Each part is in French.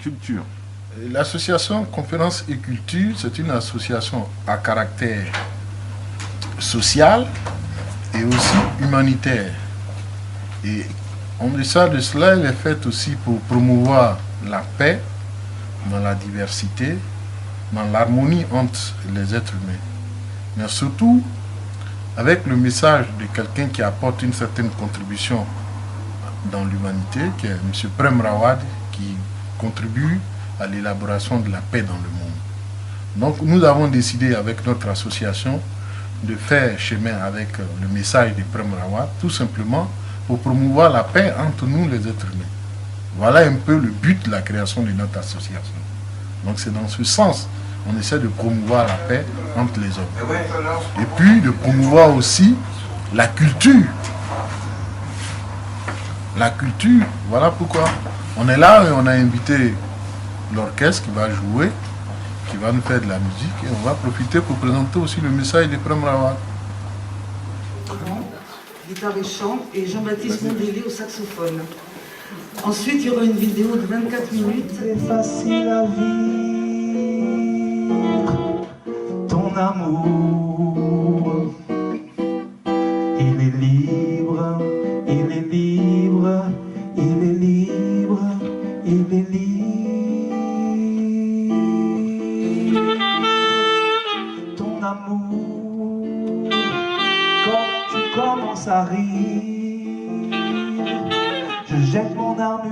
culture. L'association Conférence et Culture, c'est une association à caractère social et aussi humanitaire. Et en deçà de cela, elle est faite aussi pour promouvoir la paix dans la diversité, dans l'harmonie entre les êtres humains. Mais surtout, avec le message de quelqu'un qui apporte une certaine contribution dans l'humanité, qui est M. Prem Rawad, qui contribue à l'élaboration de la paix dans le monde. Donc nous avons décidé avec notre association de faire chemin avec le message de Prem Rawad, tout simplement pour promouvoir la paix entre nous les êtres humains. Voilà un peu le but de la création de notre association. Donc c'est dans ce sens on essaie de promouvoir la paix entre les hommes. Et puis de promouvoir aussi la culture. La culture, voilà pourquoi on est là et on a invité l'orchestre qui va jouer, qui va nous faire de la musique et on va profiter pour présenter aussi le message de Prem Rawad. Guitare et chant et Jean-Baptiste Mondélé au saxophone. Ensuite, il y aura une vidéo de 24 minutes. C'est facile à vivre, ton amour. Il est libre, il est libre, il est libre, il est libre. Ton amour, quand tu commences à rire, je jette mon armure.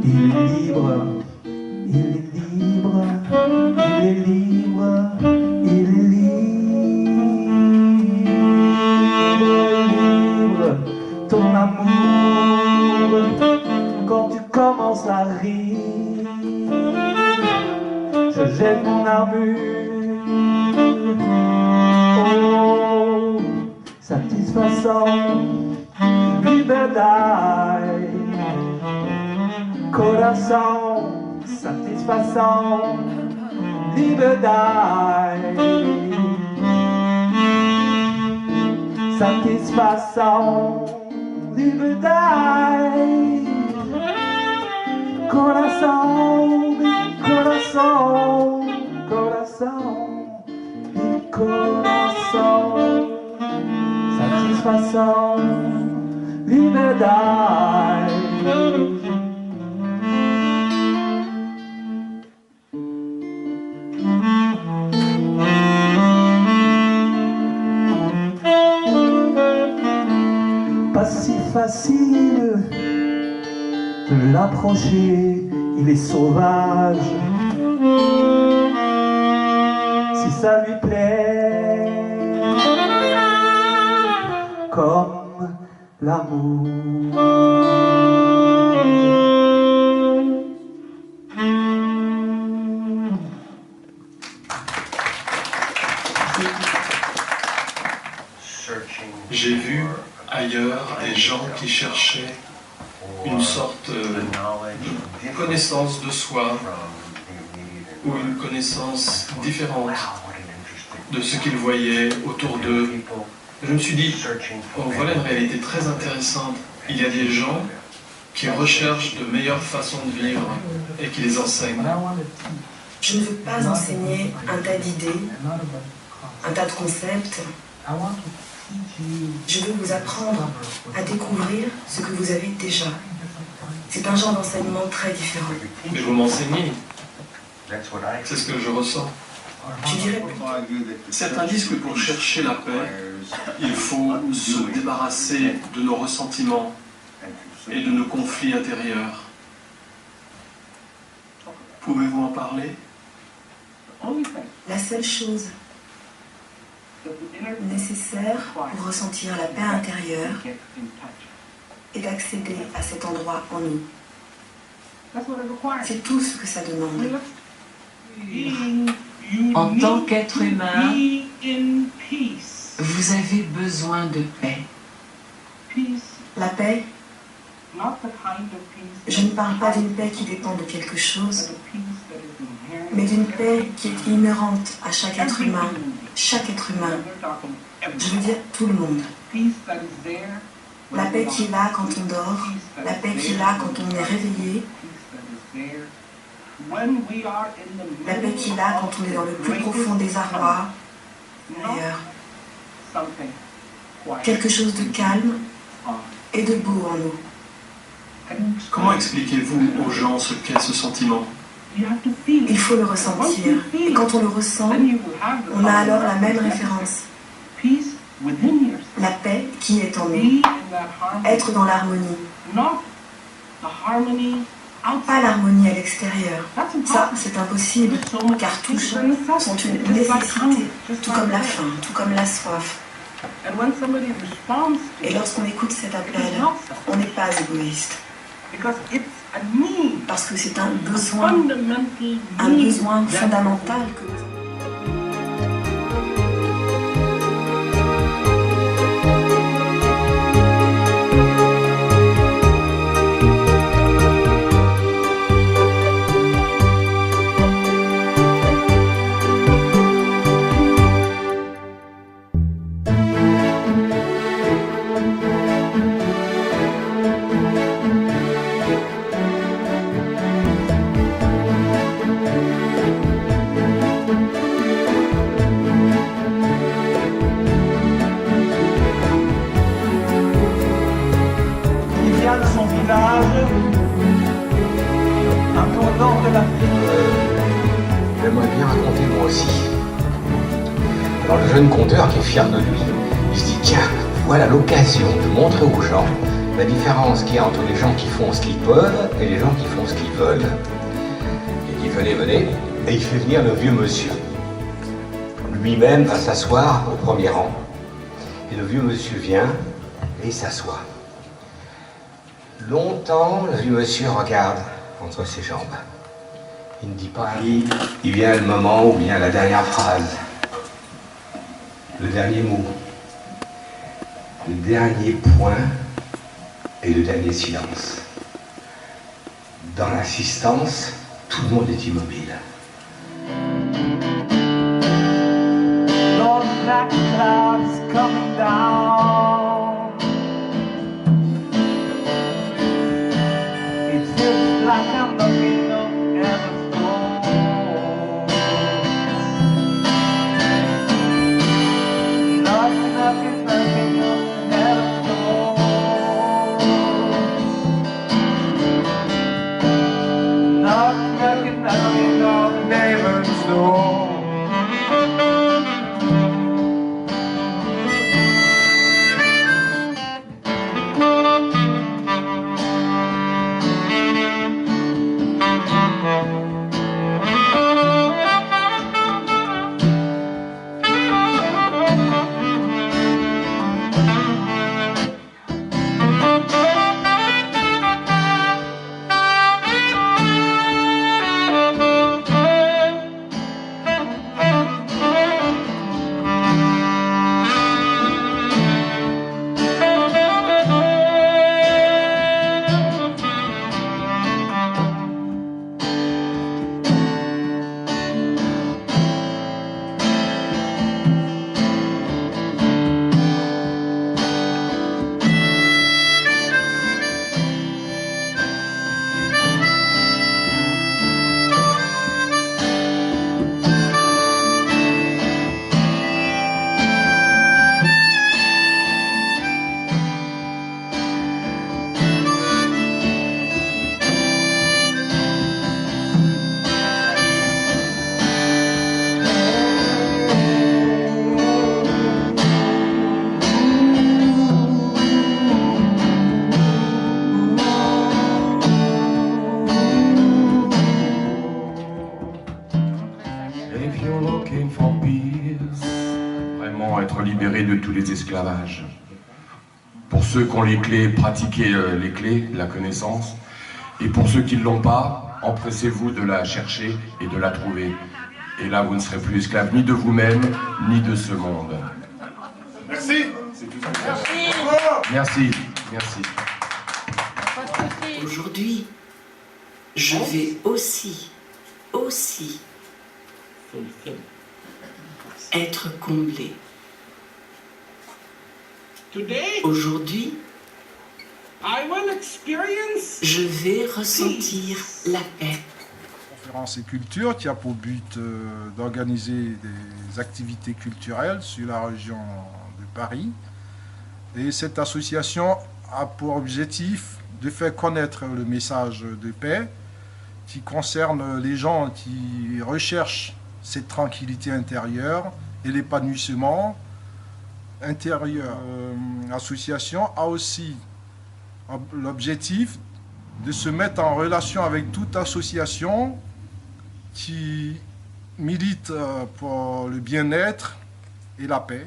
Il est libre, il est libre, il est libre, il est libre. Ton amour, quand tu commences à rire, je jette mon armure. Oh, satisfação, liberdade. Coração, satisfação, liberdade. Satisfação, liberdade. Coração, coração, coração, coração. Satisfação, liberdade. Pas si facile de l'approcher, il est sauvage. Si ça lui plaît, comme l'amour. J'ai vu ailleurs des gens qui cherchaient une sorte de connaissance de soi ou une connaissance différente de ce qu'ils voyaient autour d'eux. Je me suis dit, oh, voilà une réalité très intéressante. Il y a des gens qui recherchent de meilleures façons de vivre et qui les enseignent. Je ne veux pas enseigner un tas d'idées, un tas de concepts. Je veux vous apprendre à découvrir ce que vous avez déjà. C'est un genre d'enseignement très différent. Mais vous m'enseignez. C'est ce que je ressens. Je dirais C'est un disque que pour chercher la paix, il faut se débarrasser de nos ressentiments et de nos conflits intérieurs. Pouvez-vous en parler? la seule chose nécessaire pour ressentir la paix intérieure est d'accéder à cet endroit en nous. C'est tout ce que ça demande. En tant qu'être humain, vous avez besoin de paix. La paix, je ne parle pas d'une paix qui dépend de quelque chose, mais d'une paix qui est inhérente à chaque être humain. Chaque être humain. Je veux dire tout le monde. La paix qui est là quand on dort, la paix qui est là quand on est réveillé, la paix qui est là quand on est dans le plus profond désarroi, d'ailleurs. Quelque chose de calme et de beau en nous. Comment expliquez-vous aux gens ce qu'est ce sentiment? Il faut le ressentir. Et quand on le ressent, on a alors la même référence. La paix qui est en nous. Être dans l'harmonie. Pas l'harmonie à l'extérieur. Ça, c'est impossible, car toutes sont une nécessité, tout comme la faim, tout comme la soif. Et lorsqu'on écoute cet appel, on n'est pas égoïste. Parce que c'est un besoin fondamental que nous avons. J'aimerais bien raconter moi aussi. Alors le jeune conteur qui est fier de lui, il se dit tiens, voilà l'occasion de montrer aux gens la différence qu'il y a entre les gens qui font ce qu'ils peuvent et les gens qui font ce qu'ils veulent. Il dit venez, venez, et il fait venir le vieux monsieur. Lui-même va s'asseoir au premier rang. Et le vieux monsieur vient et il s'assoit. Longtemps, le vieux monsieur regarde entre ses jambes. Il ne dit pas rien. Il vient le moment où vient la dernière phrase, le dernier mot, le dernier point et le dernier silence. Dans l'assistance, tout le monde est immobile. Those black clouds coming down. It feels like I'm looking up at the floor. Knocking, knocking, knocking on heaven's door. Knocking, knocking, knocking on the neighbor's door. Vraiment être libéré de tous les esclavages. Pour ceux qui ont les clés, pratiquer les clés, la connaissance, Et pour ceux qui ne l'ont pas, empressez-vous de la chercher et de la trouver. Et là, vous ne serez plus esclave ni de vous-même, ni de ce monde. Merci. Merci. Merci. Aujourd'hui, je vais aussi être comblé. Aujourd'hui, je vais ressentir la paix. Conférence et culture qui a pour but d'organiser des activités culturelles sur la région de Paris. Et cette association a pour objectif de faire connaître le message de paix qui concerne les gens qui recherchent cette tranquillité intérieure et l'épanouissement intérieur. L'association a aussi l'objectif de se mettre en relation avec toute association qui milite pour le bien-être et la paix,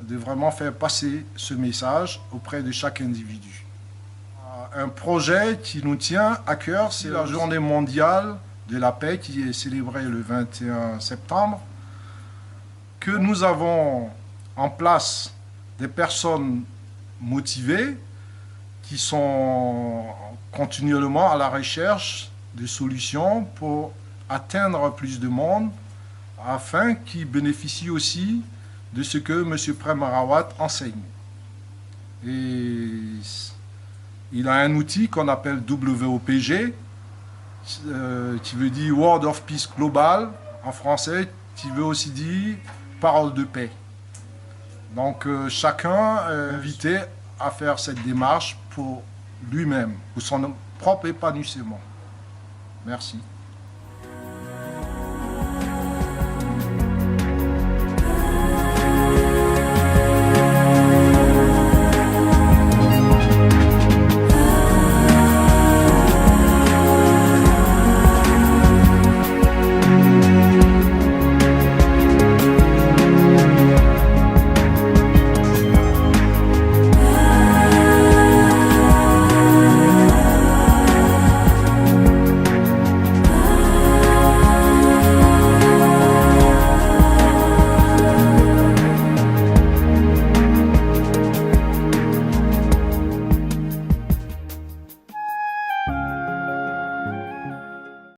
de vraiment faire passer ce message auprès de chaque individu. Un projet qui nous tient à cœur, c'est la journée mondiale de la paix qui est célébrée le 21 septembre, que nous avons en place des personnes motivées qui sont continuellement à la recherche de solutions pour atteindre plus de monde afin qu'ils bénéficient aussi de ce que M. Prem Rawat enseigne. Et il a un outil qu'on appelle WOPG, qui veut dire Word of Peace Global, en français, qui veut aussi dire parole de paix. Donc chacun est invité à faire cette démarche pour lui-même, pour son propre épanouissement. Merci.